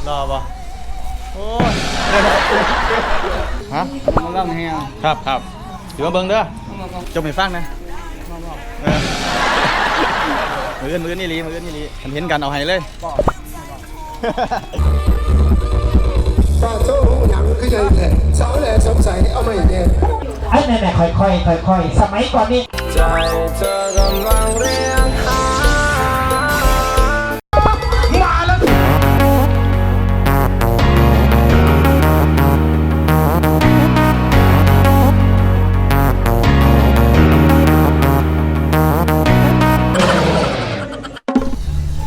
รอปะโอ้ยฮะ มันร่ำแห้ง ครับถือมาเบิ้งเด้อจมให้ฟังนะมือนี่ลีเห็นกันเอาให้เลยป้าโจ้ยังคือใหญ่แท้สาวแหล่สงสัยเอาไม่เนี่ยไอ้ไหนๆค่อยสมัยก่อนนี่ใจเธอกำลังเรียงหามาแล้ว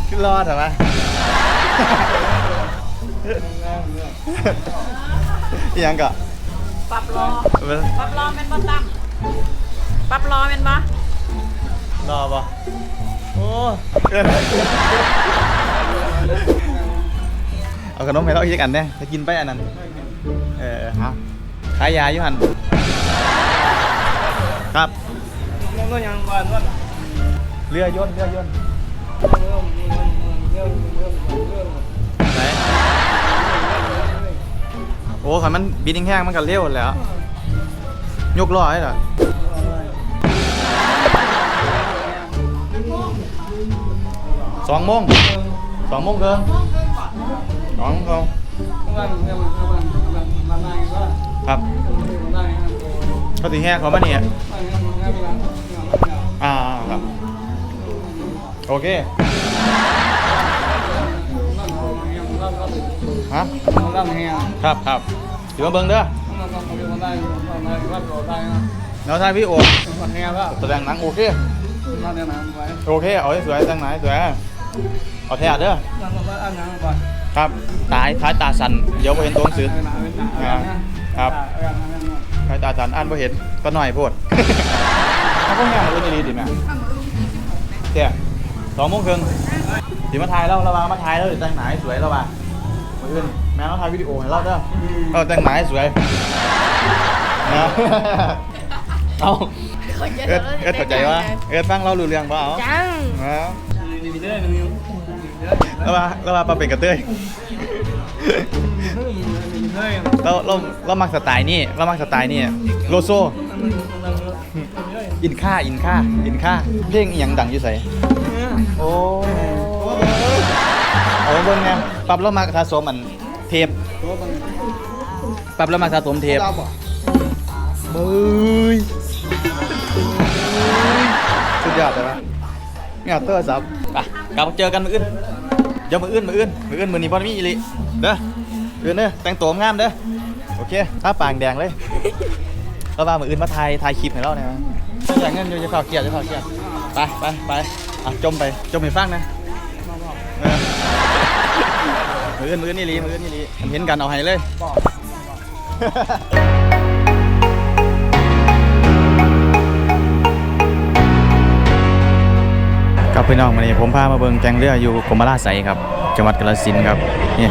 ขึ้นรอดเหรอวะยังก็ปรับรอเป็นบ่ตั้มปรับรอเป็นบ่รอปะโอ้เอาขนมให้เราอีกอันเนี่ยจะกินไปอันนั้นครับขายยาอยู่หันครับมันยังบ้านมัน เรือยนต์ไหนโอ้ขันมันบินแห้งๆมันก็เร็วแล้วยกล้อให้เหรอ2 โมงเกิน2 โมงครับเขาตีแห้งเขามาเนี่ยครับโอเคฮะ มันร่ำแห้ง ครับถือมาเบิ้งเด้อแล้วทายพี่โอ มันแห้งก็ แสดงหนังโอเค มันจะน้ำไว้ โอเคเอาสวยๆตั้งไหนสวยเอาแท้เด้อ มันอันยังไป ครับท้ายตาสั่นเดี๋ยวไปเห็นตัวหนังสือครับท้ายตาสั่นอ่านไปเห็นก็หน่อยโพดเขาก็แง่มาอื่นดีๆดิแม่เจ้2 โมงครึ่งถึงมาถ่ายแล้วระวังมาถ่ายแล้วแต่งหนาสวยระวังมาอื่นแม่ต้องถ่ายวิดีโอให้เราเด้อแต่งหนาสวยนะเอาเข้าใจว่าฟังเรารู้เรื่องเปล่าจังดีเด้อหนึ่งแล้วมาเป็นกระเต้ยเรามักสไตล์นี่โลโซอินค่าเพลงอย่างดังอยู่ใส่โอ้เอาเบิ่งไงปรับแล้วมาสะสมอันเทปปรับแล้วมาสะสมเทปมือสุดยอดเลยปะเนี่ยเตอร์ซับไปกลับเจอกันมื้ออื่นเดี๋ยวมื้ออื่นมื้อนี้บ่มีอีหลีเด้อแต่งตัวงามเด้อโอเคถ้าปางแดงเลยแล้วว่ามื้ออื่นมาถ่ายคลิปให้เราเนี่ยอยากเงินอยู่จะเข้าเกียร์ไปจมให้ฟังนะมื้ออื่นนี่ลีเห็นกันเอาให้เลยครับพี่น้องวันนี้ผมพามาเบิ่งแกงเรืออยู่กรมราชไสครับจังหวัดกาฬสินธุ์ครับนี่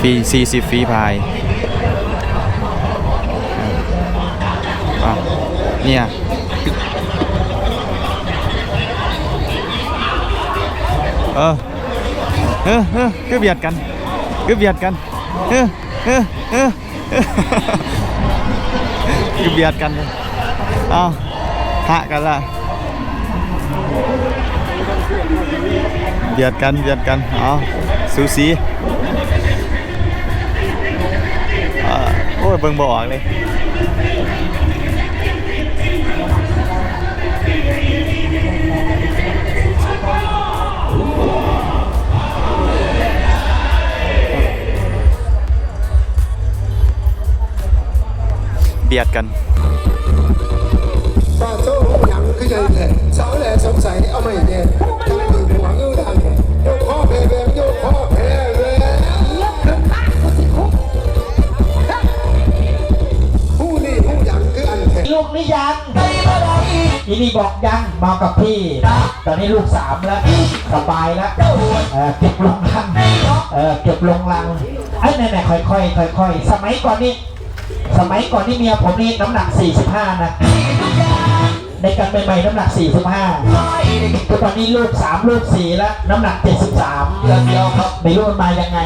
ฟรี40ฟรีพายเนี่ยคือเบียดกันคือเบียดกันเอาหะกันละเบียดกันอ๋อสูสีโอ้ยเบิ่งบ่ออกเลยเบียดกันป้าโจ้ยังคือใหญ่แท้สาวแหล่สงสัยเอาไม่เนี่ยทั้งถึงหัวอื้อดังโยกข้อแพ้แบบโยกข้อแพ้เลยผู้นี่ผู้ยังคืออันแท้ลูกนี่ยังอีนี่บอกยังมากับพี่ตอนนี้ลูก3แล้วสบายแล้วเก็บลงลังไอ้ไหนๆค่อยสมัยก่อนนี่เมียผมนี่น้ำหนัก45นะในการใหม่ๆน้ำหนัก45ตอนนี้ลูก3ลูก4แล้วน้ำหนัก73เดียวครับไม่รู้มันมายังไง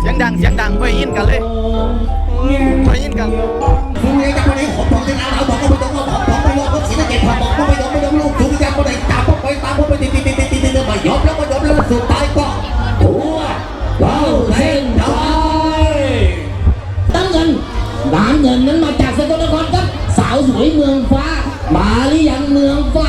เสียงดังไปยินกันเลยไปยินกัน ผู้ใหญ่จากคนนี้ผมบอกเลยนะเราบอกก็ไม่ต้องบอกไม่ยอมก็สีสะเก็ดผมบอกก็ไม่ยอมลูกทุกอย่างคนไหนตามผมไปติดไม่ยอมแล้วสุดท้ายก็หัวเราเส้นทาง ตั้งเงินน้ำเงินนั้นมาจากสกลนครครับสาวสวยเมืองฟ้ามาหรือยังเมืองฟ้า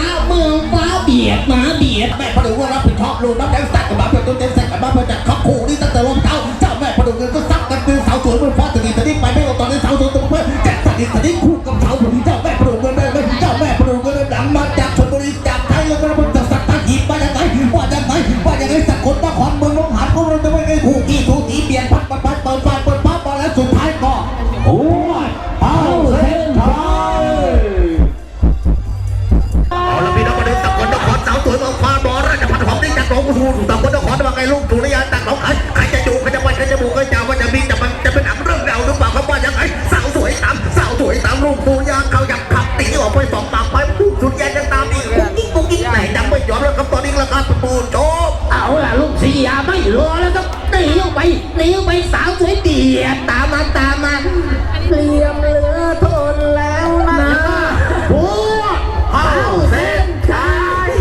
เบียดมาเบียด แม่พอดูว่ารับผิดชอบลูกน้ำแดงสักกับมาเพื่อต้นเต็มใส่กับมาเพื่อจัดข้อคู่นี่ตั้งแต่รองเท้าเจ้าแม่พอดูเงินก็ซักกันคือสาวสวยเมืองฟ้าสนิทไปไม่เอาตอนนี้สาวสวยตัวเพื่อแจ็คสนิทคู่กับสาวผมเจ้าแม่พอดูเงินเจ้าแม่พอดูเงินดังมาจากชลบุรีจากไทยแล้วก็มันจะสักตั้งหีบมาอย่างไรสักคนนครเมืองน้องหานของเราจะไม่ไงคู่กี่ทูตีเปลี่ยนพัดเปิดปั๊บแล้วสุดท้ายก็โอ้ยเอาเส้นทางเอาละพี่น้องมาดูตะกอนนครสาวสวยเมืองฟ้าบอราชพัฒน์ของนี่จากหลวงปู่ตะกอนนครมาไงลูกสุริยาตักหนองคายใครจะอยู่ใครจะไปใครจะบุกใครจะว่าจะมีจะเป็นหนังเรื่องราวหรือเปล่าเขาว่ายังไงสาวสวยตามลูกสุริยาเขาอยากขับตีออกไปสองปากไปปุ๊บสุดแย่จะตามอีกกุ๊กกิ๊กไหนดังไม่ยอมแล้วครับตอนนี้ราคาปูโจบ เอาล่ะลูกศรียาไม่รอแล้วครับหนีออกไปสาวสวยเบียดตามมาเลี่ยมเหลือทนแล้วนะโอ้เอาเส้นชัย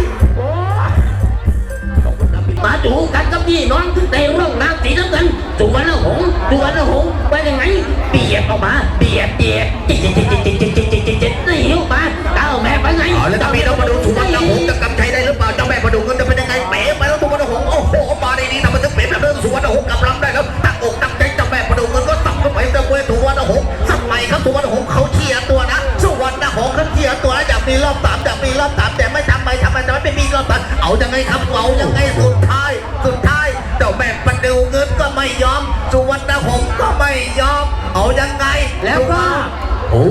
มาดูกันกับพี่น้องในร่องน้ำสีน้ำเงินสุวรรณหงส์ว่ายังไงเบียดออกมาเบียดหนีออกมาเจ้าแม่ไปไง แล้วถ้าพี่น้องมาดูสุวรรณหงส์จะกำชัยได้หรือเปล่าเจ้าแม่มาดูเงินจะเป็นยังไงเป๋ไปแล้วสุวรรณหงส์โอ้โหมาดีๆทำมันถึงเป๋แบบเรื่องสุวรรณหงส์กำลังได้ครับตั้งอกตั้งใจเจ้าแม่มาดูเงินก็สับเข้าไปเจ้าเวทสุวรรณหงส์สับใหม่ครับสุวรรณหงส์เขาเชียร์ตัวนะสุวรรณหงส์เขาเชียร์ตัวอยากมีรอบ3แต่ไม่ทำไม่มีรอบ3เอายังไงครับเอายังไงสุดท้ายเจ้าแม่มาดูเงินก็ไม่ยอมสุวรรณหงส์ก็ไม่ยอมเอายังไง แล้วก็ โอ้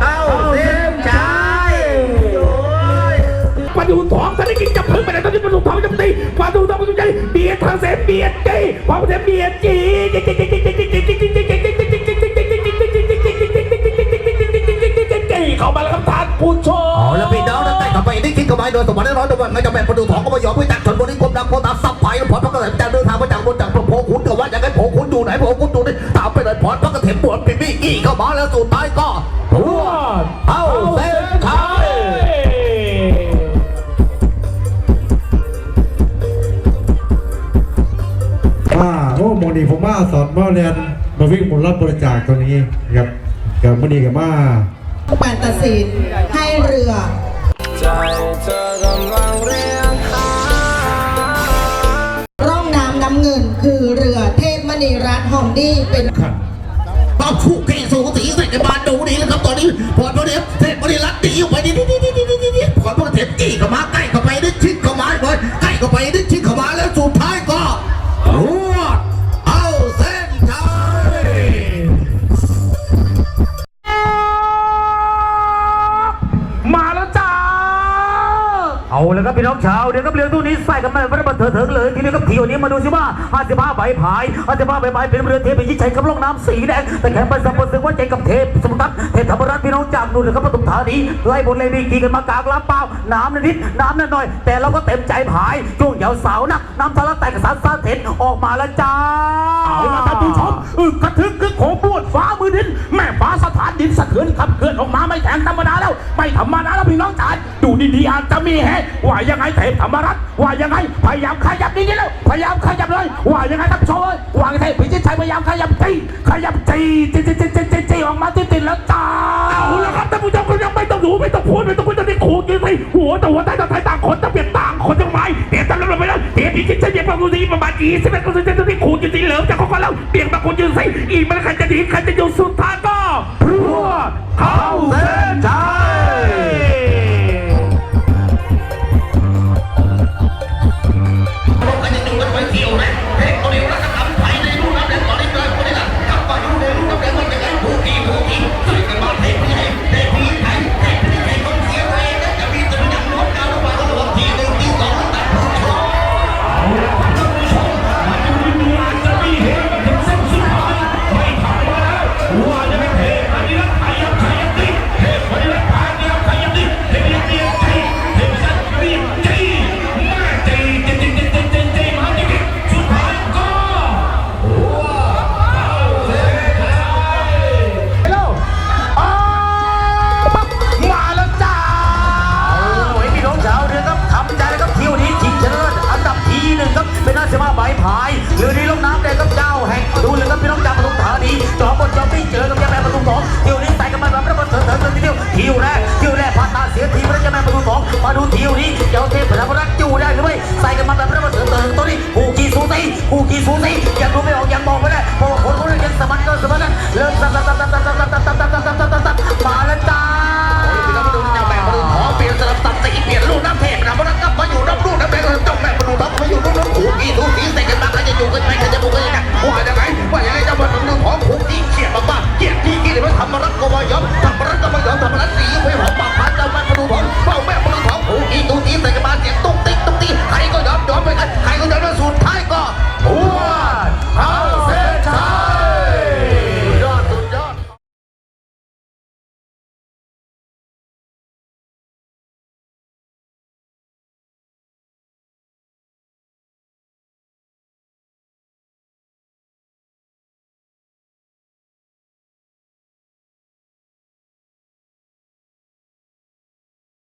เอาเส้นชัย มาดูทองถ้าได้กินจับพึ่งไปไหนตอนนี้มาดูทองจำตีมาดูทองมาดูใจเบียดทางเสเบียดจีความเสเบียดจีเข้ามาแล้วครับท่านผู้ชม เอาละพี่น้องนั่นได้กับไปได้คิดกับไปโดยสมบัติร้อยตัวมันจะแบ่งประตูทองก็ไม่ยอมไม่ตัดชนบนนี้กรมดังโคตรซับไผ่พอดพระกระเสมจะเดินทางมาจากบนจากโพขุนกับว่าอย่างไรโพขุนอยู่ไหนโพขุนอยู่นี่ตามไปเลยพอดพระกระเสมปวดปีบี้กี่เข้ามาแล้วสุดท้ายก็หัวเอาเส้นชัย โอ้โมนีผมมาสอนมาเรียนมาวิ่งบนรับบริจาคตัวนี้ครับกับโมนีกับมา การตัดสินให้เรือร่องน้ำน้ำเงินคือเรือเทพมณีรัตน์หอมดีเป็น ป้าผู้เก่งสูงสีใส่ในบ้านดูดีแล้วครับตอนนี้พอดพระเทพเทพบริรัตตีออกไปนี่พอดพระเทพจี้เข้ามาใกล้เข้าไปได้ชิดเข้ามาเลยใกล้เข้าไปได้ชิดเข้ามาแล้วสุดท้ายก็รวดเอาเส้นชัย มาแล้วจ้าเอาเลยครับพี่น้องชาวเดี๋ยวครับเรือตู้นี้ใส่กันมาไม่ได้บันเทิงเลยทีนี้ครับทีวันนี้มาดูสิว่า55ใบพายเป็นเรือเทพพิชิตชัยกับล่องน้ำสีแดงแต่แข่งไปสัมปสึกว่าใจกับเทพสมุทรเทพธรรมรัตน์พี่น้องจากนู่นเลยครับปทุมธานีไล่บนเลยดีกันมากลางลำเปล่าน้ำนิดน้ำน้อยแต่เราก็เต็มใจพายช่วงยาวเสานักน้ำทะลักแต่กระสันซาเท็นออกมาแล้วจ้าเอาละท่านผู้ชมกระทึกคือโขงปวดฟ้ามือดินแม่ฟ้าสถานดินสะเทือนขับเคลื่อนออกมาไม่แข็งธรรมดาแล้วไม่ธรรมดาแล้วพี่น้องจ๋าดูดีๆอาจจะมีแฮะว่ายังไงเทพธรรมรัตน์ว่ายังไงพยายามขยับนี่แล้วพยายามขยับเลยว่ายังไงท่านผู้ชมว่าไงเทพพิชิตชัยพยายามขยับจีออกมาติดแล้วจ้าเอาละครับท่านผู้ชมก็ยังไม่ต้องดูไม่ต้องพูดตอนนี้ขูดอยู่สิหัวต่างคนต่างเปลี่ยนต่างคนจังไม้เปลี่ยนตลอดไปแล้วเปลี่ยนพิชิตชัยเปลี่ยนประตูสีประมาณ21ก็จะที่ขูดอยู่สีเหลืองจากคนแล้วเปลี่ยนมาคนยืนสิอีกมันใครจะดีใครจะอยู่สุดท้ายก็พรวดเข้า